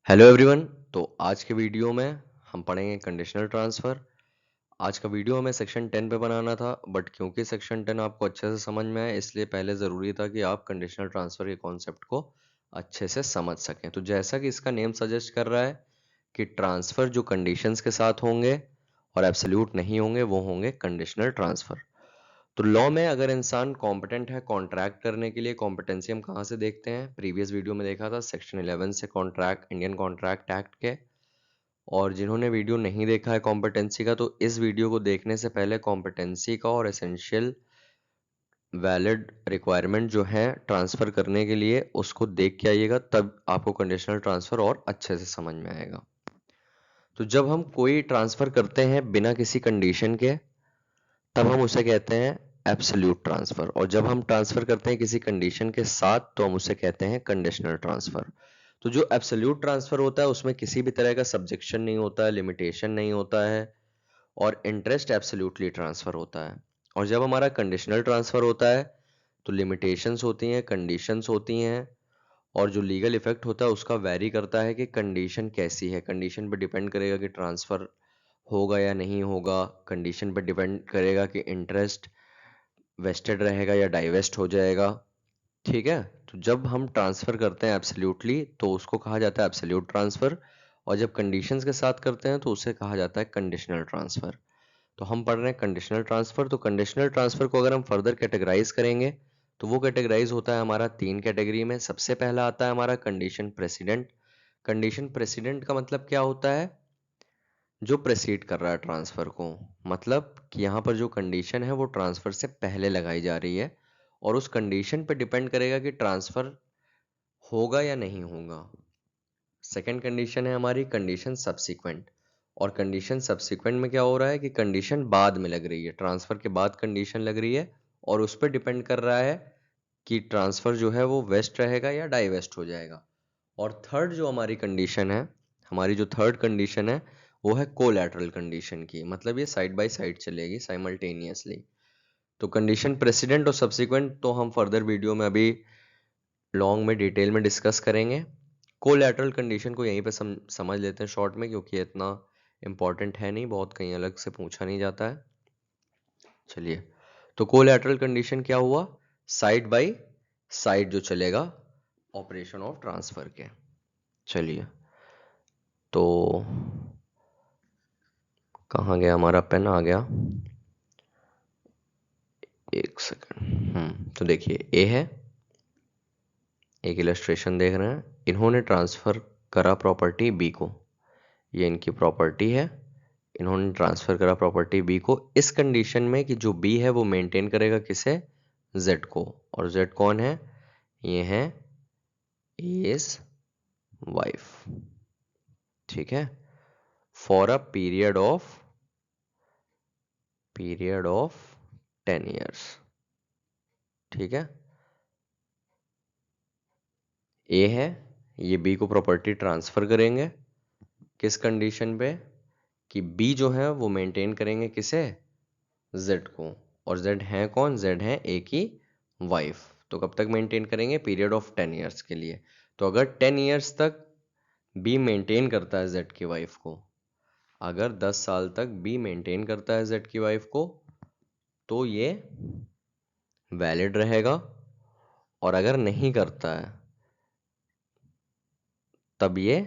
Hello everyone. तो आज के वीडियो में हम पढ़ेंगे कंडीशनल ट्रांसफ़र। आज का वीडियो हमें सेक्शन 10 पे बनाना था, बट क्योंकि सेक्शन 10 आपको अच्छे से समझ में आए, इसलिए पहले ज़रूरी था कि आप कंडीशनल ट्रांसफ़र के कॉन्सेप्ट को अच्छे से समझ सकें। तो जैसा कि इसका नेम सजेस्ट कर रहा है कि ट्रांसफ़र जो कंडीशंस के साथ होंगे और एब्सोल्यूट नहीं होंगे, वो होंगे कंडीशनल ट्रांसफ़र। तो लॉ में अगर इंसान कॉम्पिटेंट है कॉन्ट्रैक्ट करने के लिए, कॉम्पिटेंसी हम कहाँ से देखते हैं? प्रीवियस वीडियो में देखा था सेक्शन 11 से, कॉन्ट्रैक्ट इंडियन कॉन्ट्रैक्ट एक्ट के। और जिन्होंने वीडियो नहीं देखा है कॉम्पिटेंसी का, तो इस वीडियो को देखने से पहले कॉम्पिटेंसी का और एसेंशियल वैलिड रिक्वायरमेंट जो है ट्रांसफ़र करने के लिए, उसको देख के आइएगा, तब आपको कंडीशनल ट्रांसफ़र और अच्छे से समझ में आएगा। तो जब हम कोई ट्रांसफ़र करते हैं बिना किसी कंडीशन के, तब हम उसे कहते हैं एब्सोल्यूट ट्रांसफर। और जब हम ट्रांसफर करते हैं किसी कंडीशन के साथ, तो हम उसे कहते हैं कंडीशनल ट्रांसफर। तो जो एब्सोल्यूट ट्रांसफर होता है, उसमें किसी भी तरह का सब्जेक्शन नहीं होता है, लिमिटेशन नहीं होता है, और इंटरेस्ट एब्सोल्यूटली ट्रांसफर होता है। और जब हमारा कंडीशनल ट्रांसफर होता है, तो लिमिटेशंस होती हैं, कंडीशंस होती हैं, और जो लीगल इफेक्ट होता है उसका वैरी करता है कि कंडीशन कैसी है। कंडीशन पे डिपेंड करेगा कि ट्रांसफर होगा या नहीं होगा, कंडीशन पे डिपेंड करेगा कि इंटरेस्ट वेस्टेड रहेगा या डाइवेस्ट हो जाएगा। ठीक है। तो जब हम ट्रांसफर करते हैं एब्सोल्युटली, तो उसको कहा जाता है एब्सोल्यूट ट्रांसफर, और जब कंडीशंस के साथ करते हैं तो उसे कहा जाता है कंडीशनल ट्रांसफर। तो हम पढ़ रहे हैं कंडीशनल ट्रांसफर। तो कंडीशनल ट्रांसफर को अगर हम फर्दर कैटेगराइज करेंगे, तो वो कैटेगराइज होता है हमारा 3 कैटेगरी में। सबसे पहला आता है हमारा कंडीशन प्रेसिडेंट। कंडीशन प्रेसिडेंट का मतलब क्या होता है? जो प्रेसीड कर रहा है ट्रांसफर को, मतलब कि यहाँ पर जो कंडीशन है वो ट्रांसफर से पहले लगाई जा रही है, और उस कंडीशन पे डिपेंड करेगा कि ट्रांसफर होगा या नहीं होगा। सेकंड कंडीशन है हमारी कंडीशन सब्सिक्वेंट। और कंडीशन सब्सिक्वेंट में क्या हो रहा है कि कंडीशन बाद में लग रही है, ट्रांसफर के बाद कंडीशन लग रही है, और उस पर डिपेंड कर रहा है कि ट्रांसफर जो है वो वेस्ट रहेगा या डाइवेस्ट हो जाएगा। और थर्ड जो हमारी कंडीशन है, हमारी जो थर्ड कंडीशन है, वो है कोलैटरल कंडीशन की, मतलब ये साइड बाय साइड चलेगी साइमल्टेनियसली। तो कंडीशन प्रेसिडेंट और सब्सिक्वेंट तो हम फर्दर वीडियो में अभी लॉन्ग में डिटेल में डिस्कस करेंगे। कोलैटरल कंडीशन को यहीं पे समझ लेते हैं शॉर्ट में, क्योंकि इतना इंपॉर्टेंट है नहीं, बहुत कहीं अलग से पूछा नहीं जाता है। चलिए, तो कोलैटरल कंडीशन क्या हुआ? साइड बाय साइड जो चलेगा ऑपरेशन ऑफ ट्रांसफर के। चलिए, तो कहाँ गया हमारा पेन? आ गया, एक सेकंड। तो देखिए, ए है, एक इलस्ट्रेशन देख रहे हैं। इन्होंने ट्रांसफर करा प्रॉपर्टी बी को, ये इनकी प्रॉपर्टी है। इन्होंने ट्रांसफर करा प्रॉपर्टी बी को इस कंडीशन में कि जो बी है वो मेंटेन करेगा किसे? जेड को। और जेड कौन है? ये है एज वाइफ। ठीक है। For a period of 10 years। ठीक है। ए है, ये बी को प्रॉपर्टी ट्रांसफर करेंगे किस कंडीशन पे? कि बी जो है वो मेंटेन करेंगे किसे? जेड को। और जेड है कौन? जेड है ए की वाइफ। तो कब तक मेंटेन करेंगे? पीरियड ऑफ 10 years के लिए। तो अगर 10 years तक बी मेंटेन करता है जेड की वाइफ को, अगर 10 साल तक बी मेंटेन करता है जेड की वाइफ को, तो ये वैलिड रहेगा। और अगर नहीं करता है, तब ये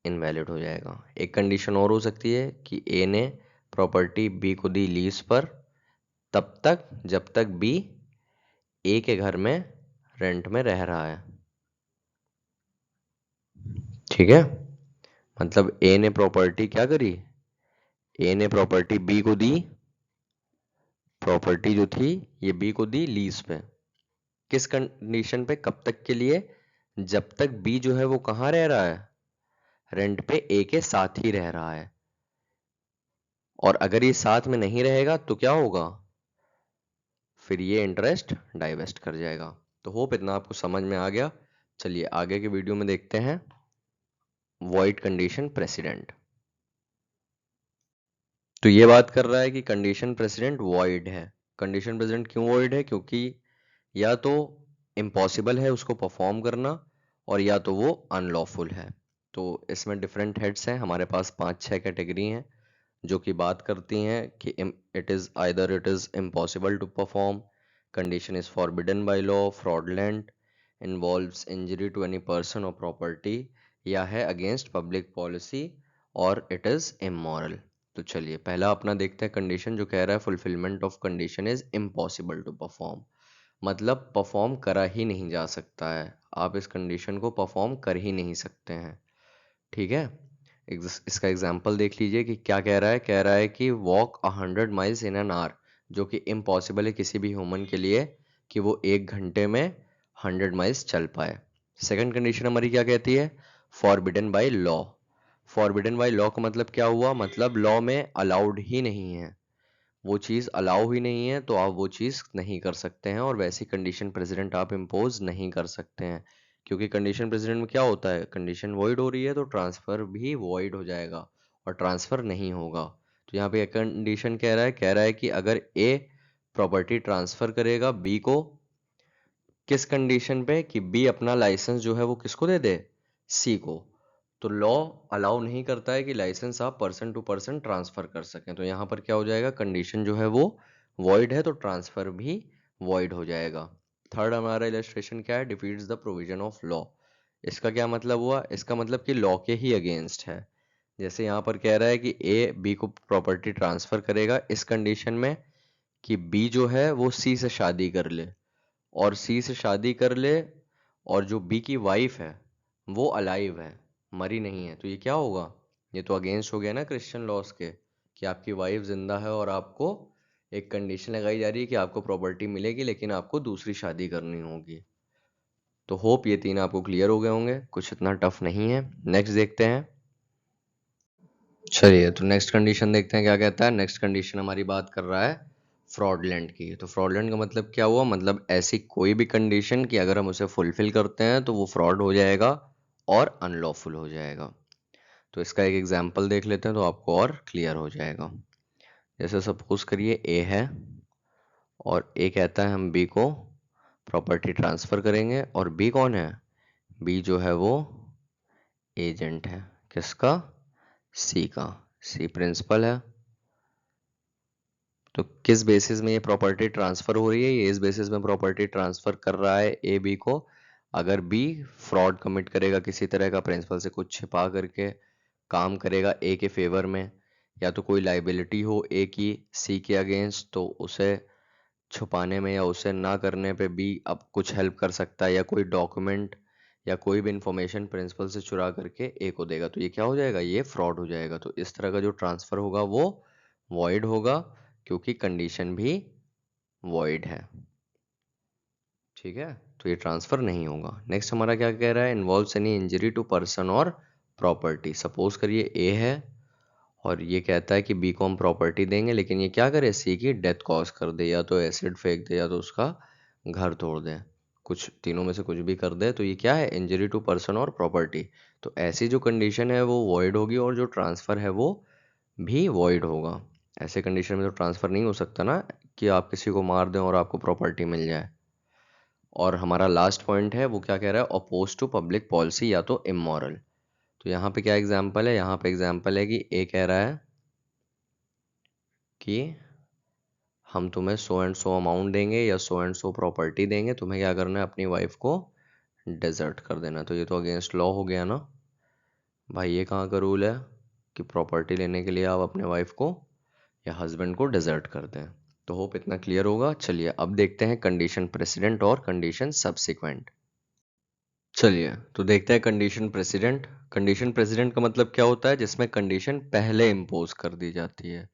इनवैलिड हो जाएगा। एक कंडीशन और हो सकती है कि ए ने प्रॉपर्टी बी को दी लीज पर, तब तक जब तक बी ए के घर में रेंट में रह रहा है। ठीक है। मतलब ए ने प्रॉपर्टी क्या करी? ए ने प्रॉपर्टी बी को दी, प्रॉपर्टी जो थी ये बी को दी लीज पे। किस कंडीशन पे? कब तक के लिए? जब तक बी जो है वो कहाँ रह रहा है? रेंट पे ए के साथ ही रह रहा है। और अगर ये साथ में नहीं रहेगा तो क्या होगा? फिर ये इंटरेस्ट डाइवेस्ट कर जाएगा। तो होप इतना आपको समझ में आ गया। चलिए आगे के वीडियो में देखते हैं वॉइड कंडीशन प्रेसिडेंट। तो ये बात कर रहा है कि कंडीशन प्रेसिडेंट वॉइड है। कंडीशन प्रेसिडेंट क्यों वॉइड है? क्योंकि या तो इम्पॉसिबल है उसको परफॉर्म करना, और या तो वो अनलॉफुल है। तो इसमें डिफरेंट हेड्स हैं, हमारे पास 5-6 कैटेगरी हैं जो कि बात करती हैं कि it is impossible to perform, condition is forbidden by law, fraudulent, involves injury to any person और प्रॉपर्टी, या है अगेंस्ट पब्लिक पॉलिसी, और इट इज इमोरल। तो चलिए पहला अपना देखते हैं कंडीशन, जो कह रहा है fulfilment of condition is impossible to perform, मतलब परफॉर्म करा ही नहीं जा सकता है, आप इस कंडीशन को परफॉर्म कर ही नहीं सकते हैं। ठीक है, इसका एग्जाम्पल देख लीजिए कि क्या कह रहा है कि walk 100 miles in an hour, जो कि इम्पॉसिबल है किसी भी ह्यूमन के लिए कि वो 1 घंटे में 100 माइल्स चल पाए। सेकंड कंडीशन हमारी क्या कहती है, forbidden by law. Forbidden by law का मतलब क्या हुआ, मतलब लॉ में अलाउड ही नहीं है, वो चीज़ अलाउ ही नहीं है तो आप वो चीज़ नहीं कर सकते हैं, और वैसी कंडीशन प्रेसिडेंट आप इम्पोज नहीं कर सकते हैं, क्योंकि कंडीशन प्रेसिडेंट में क्या होता है, कंडीशन वॉइड हो रही है तो ट्रांसफर भी वॉइड हो जाएगा और ट्रांसफर नहीं होगा। तो यहाँ पे एक कंडीशन कह रहा है कि अगर ए प्रॉपर्टी ट्रांसफर करेगा बी को, किस कंडीशन पे, कि बी अपना लाइसेंस जो है वो किसको दे दे, सी को। तो लॉ अलाउ नहीं करता है कि लाइसेंस आप पर्सन टू पर्सन ट्रांसफर कर सकें, तो यहाँ पर क्या हो जाएगा, कंडीशन जो है वो वॉइड है तो ट्रांसफर भी वॉइड हो जाएगा। थर्ड हमारा इलस्ट्रेशन क्या है, defeats the provision of law. इसका क्या मतलब हुआ, इसका मतलब कि लॉ के ही अगेंस्ट है। जैसे यहाँ पर कह रहा है कि ए बी को प्रॉपर्टी ट्रांसफर करेगा इस कंडीशन में कि बी जो है वो सी से शादी कर ले, और सी से शादी कर ले, और जो बी की वाइफ है वो अलाइव है, मरी नहीं है, तो ये क्या होगा, ये तो अगेंस्ट हो गया ना क्रिश्चियन लॉस के, कि आपकी वाइफ जिंदा है और आपको एक कंडीशन लगाई जा रही है कि आपको प्रॉपर्टी मिलेगी लेकिन आपको दूसरी शादी करनी होगी। तो होप ये तीन आपको क्लियर हो गए होंगे, कुछ इतना टफ नहीं है। नेक्स्ट देखते हैं। चलिए तो नेक्स्ट कंडीशन देखते हैं क्या कहता है। नेक्स्ट कंडीशन हमारी बात कर रहा है फ्रॉडलेंट की। तो फ्रॉडलेंट का मतलब क्या हुआ, मतलब ऐसी कोई भी कंडीशन कि अगर हम उसे फुलफिल करते हैं तो वो फ्रॉड हो जाएगा और अनलॉफुल हो जाएगा। तो इसका एक एग्जांपल देख लेते हैं तो आपको और क्लियर हो जाएगा। जैसे सपोज करिए ए है और ए कहता है हम बी को प्रॉपर्टी ट्रांसफर करेंगे, और बी कौन है, बी जो है वो एजेंट है, किसका, सी का, सी प्रिंसिपल है। तो किस बेसिस में ये प्रॉपर्टी ट्रांसफर हो रही है, ये इस बेसिस में प्रॉपर्टी ट्रांसफर कर रहा है ए बी को, अगर बी फ्रॉड कमिट करेगा किसी तरह का, प्रिंसिपल से कुछ छिपा करके काम करेगा ए के फेवर में, या तो कोई लाइबिलिटी हो ए की सी के अगेंस्ट, तो उसे छुपाने में या उसे ना करने पे बी अब कुछ हेल्प कर सकता है, या कोई डॉक्यूमेंट या कोई भी इंफॉर्मेशन प्रिंसिपल से चुरा करके ए को देगा, तो ये क्या हो जाएगा, ये फ्रॉड हो जाएगा। तो इस तरह का जो ट्रांसफर होगा वो वॉइड होगा, क्योंकि कंडीशन भी वॉइड है। ठीक है, तो ये ट्रांसफर नहीं होगा। नेक्स्ट हमारा क्या कह रहा है, involves any injury to person और प्रॉपर्टी। सपोज करिए ए है और ये कहता है कि बी को हम प्रॉपर्टी देंगे, लेकिन ये क्या करे, सी की डेथ कॉज कर दे, या तो एसिड फेंक दे या तो उसका घर तोड़ दे, कुछ तीनों में से कुछ भी कर दे, तो ये क्या है, इंजरी टू पर्सन और प्रॉपर्टी। तो ऐसी जो कंडीशन है वो वॉइड होगी और जो ट्रांसफर है वो भी वॉइड होगा। ऐसे कंडीशन में तो ट्रांसफर नहीं हो सकता ना, कि आप किसी को मार दें और आपको प्रॉपर्टी मिल जाए। और हमारा लास्ट पॉइंट है वो क्या कह रहा है, अपोज टू पब्लिक पॉलिसी या तो इमोरल। तो यहाँ पे क्या एग्जाम्पल है, यहाँ पे एग्जाम्पल है कि ए कह रहा है कि हम तुम्हें सो एंड सो अमाउंट देंगे या सो एंड सो प्रॉपर्टी देंगे, तुम्हें क्या करना है, अपनी वाइफ को डेजर्ट कर देना। तो ये तो अगेंस्ट लॉ हो गया ना भाई, ये कहाँ का रूल है कि प्रॉपर्टी लेने के लिए आप अपने वाइफ को या हस्बैंड को डेजर्ट कर दें। तो होप इतना क्लियर होगा। चलिए अब देखते हैं कंडीशन प्रेसिडेंट और कंडीशन सब्सिक्वेंट। चलिए तो देखते हैं कंडीशन प्रेसिडेंट। कंडीशन प्रेसिडेंट का मतलब क्या होता है, जिसमें कंडीशन पहले इम्पोज कर दी जाती है,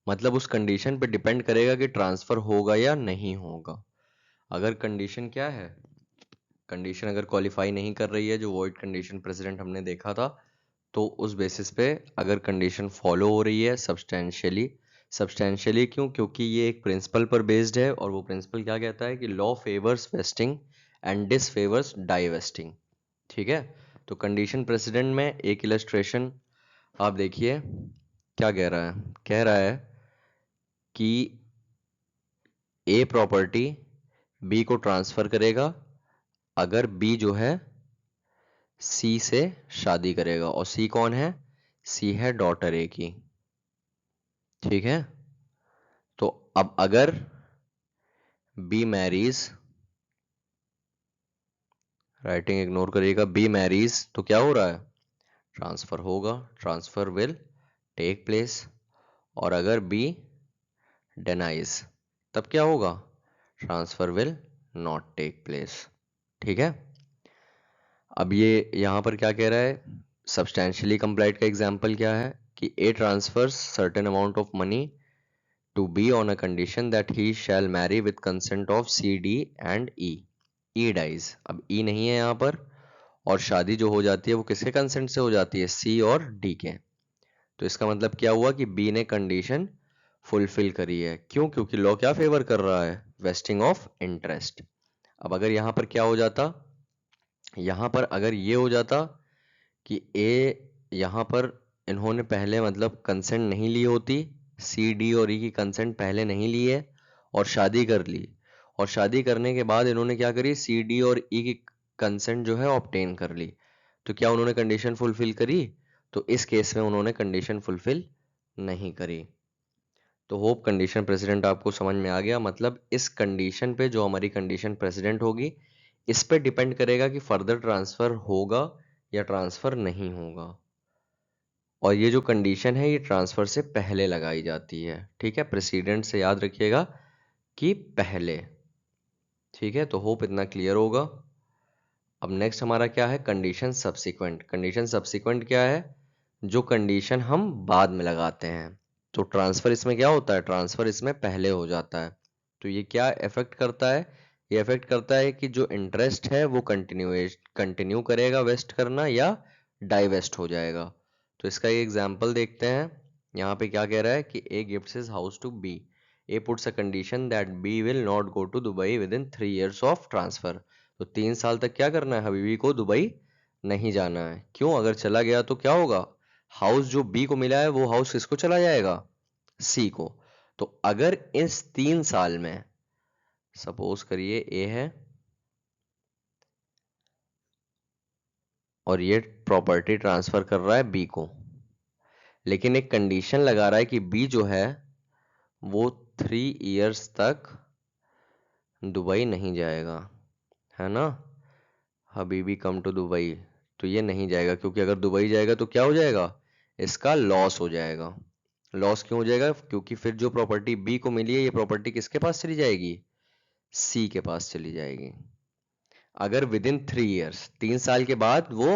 मतलब उस कंडीशन पे डिपेंड करेगा कि ट्रांसफर होगा या नहीं होगा। अगर कंडीशन क्या है, कंडीशन अगर क्वालिफाई नहीं कर रही है, जो वॉइड कंडीशन प्रेसिडेंट हमने देखा था, तो उस बेसिस पे अगर कंडीशन फॉलो हो रही है सब्सटेंशियली, सब्सटेंशियली क्यों, क्योंकि ये एक प्रिंसिपल पर बेस्ड है, और वो प्रिंसिपल क्या कहता है कि law favours vesting and disfavours divesting. ठीक है, तो कंडीशन प्रेसिडेंट में एक इलस्ट्रेशन आप देखिए क्या कह रहा है, कह रहा है कि ए प्रॉपर्टी बी को ट्रांसफर करेगा अगर बी जो है सी से शादी करेगा, और सी कौन है? सी है डॉटर ए की। ठीक है, तो अब अगर बी मैरीज, राइटिंग इग्नोर करिएगा, बी मैरीज तो क्या हो रहा है? ट्रांसफर होगा, ट्रांसफर विल टेक प्लेस। और अगर बी डिनाइज तब क्या होगा? Transfer will not take place. ठीक है, अब ये यहां पर क्या कह रहा है? सब्सटैंशियली कंप्लाइड का एग्जांपल क्या है कि A transfers certain amount of money to B on a condition that he shall marry with consent of C D and E. E dies, अब ई नहीं है यहाँ पर, और शादी जो हो जाती है वो किसके कंसेंट से हो जाती है? सी और डी के। तो इसका मतलब क्या हुआ कि बी ने कंडीशन फुलफिल करी है। क्यों? क्योंकि लॉ क्या फेवर कर रहा है? Wasting of interest. अब अगर यहां पर क्या हो जाता, यहां पर अगर ये हो जाता कि ए यहां पर इन्होंने पहले मतलब कंसेंट नहीं ली होती, सी डी और ई की कंसेंट पहले नहीं ली है और शादी कर ली, और शादी करने के बाद इन्होंने क्या करी? सी डी और ई की कंसेंट जो है ऑब्टेन कर ली, तो क्या उन्होंने कंडीशन फुलफिल करी? तो इस केस में उन्होंने कंडीशन फुलफिल नहीं करी। तो होप कंडीशन प्रेसिडेंट आपको समझ में आ गया। मतलब इस कंडीशन पे, जो हमारी कंडीशन प्रेसिडेंट होगी, इस पे डिपेंड करेगा कि फर्दर ट्रांसफर होगा या ट्रांसफर नहीं होगा। और ये जो कंडीशन है ये ट्रांसफर से पहले लगाई जाती है। ठीक है, प्रेसिडेंट से याद रखिएगा कि पहले। ठीक है, तो होप इतना क्लियर होगा। अब नेक्स्ट हमारा क्या है? Condition subsequent. कंडीशन सब्सिक्वेंट क्या है? जो कंडीशन हम बाद में लगाते हैं। तो ट्रांसफर इसमें क्या होता है? ट्रांसफर इसमें पहले हो जाता है। तो ये क्या इफेक्ट करता है? ये इफेक्ट करता है कि जो इंटरेस्ट है वो कंटिन्यू करेगा वेस्ट करना, या डाइवेस्ट हो जाएगा। तो इसका ये एग्जांपल देखते हैं। यहाँ पे क्या कह रहा है कि A gifts his house to B. A puts a condition that B will not go to Dubai within 3 years of transfer. तो 3 साल तक क्या करना है? हबीबी को दुबई नहीं जाना है। क्यों? अगर चला गया तो क्या होगा? हाउस जो बी को मिला है वो हाउस किसको चला जाएगा? सी को। तो अगर इस 3 साल में, सपोज करिए ए है और ये प्रॉपर्टी ट्रांसफर कर रहा है बी को, लेकिन एक कंडीशन लगा रहा है कि बी जो है वो 3 years तक दुबई नहीं जाएगा, है ना? हबीबी कम टू दुबई, तो ये नहीं जाएगा, क्योंकि अगर दुबई जाएगा तो क्या हो जाएगा? इसका लॉस हो जाएगा। लॉस क्यों हो जाएगा? क्योंकि फिर जो प्रॉपर्टी बी को मिली है ये प्रॉपर्टी किसके पास चली जाएगी? सी के पास चली जाएगी। अगर विद इन 3 years, 3 साल के बाद वो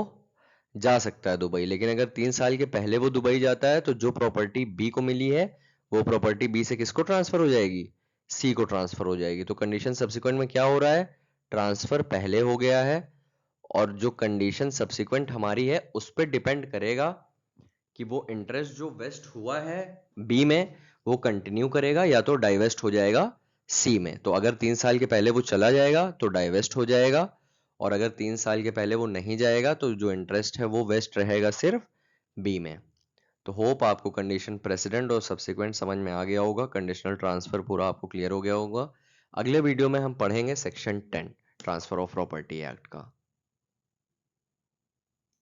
जा सकता है दुबई, लेकिन अगर 3 साल के पहले वो दुबई जाता है तो जो प्रॉपर्टी बी को मिली है वो प्रॉपर्टी बी से किसको ट्रांसफर हो जाएगी? सी को ट्रांसफर हो जाएगी। तो कंडीशन सब्सिक्वेंट में क्या हो रहा है? ट्रांसफर पहले हो गया है, और जो कंडीशन सब्सिक्वेंट हमारी है उस पर डिपेंड करेगा कि वो इंटरेस्ट जो वेस्ट हुआ है बी में वो कंटिन्यू करेगा या तो डाइवेस्ट हो जाएगा सी में। तो अगर 3 साल के पहले वो चला जाएगा तो डाइवेस्ट हो जाएगा, और अगर 3 साल के पहले वो नहीं जाएगा तो जो इंटरेस्ट है वो वेस्ट रहेगा सिर्फ बी में। तो होप आपको कंडीशन प्रेसिडेंट और सब्सिक्वेंट समझ में आ गया होगा, कंडीशनल ट्रांसफर पूरा आपको क्लियर हो गया होगा। अगले वीडियो में हम पढ़ेंगे section 10 transfer of property act का।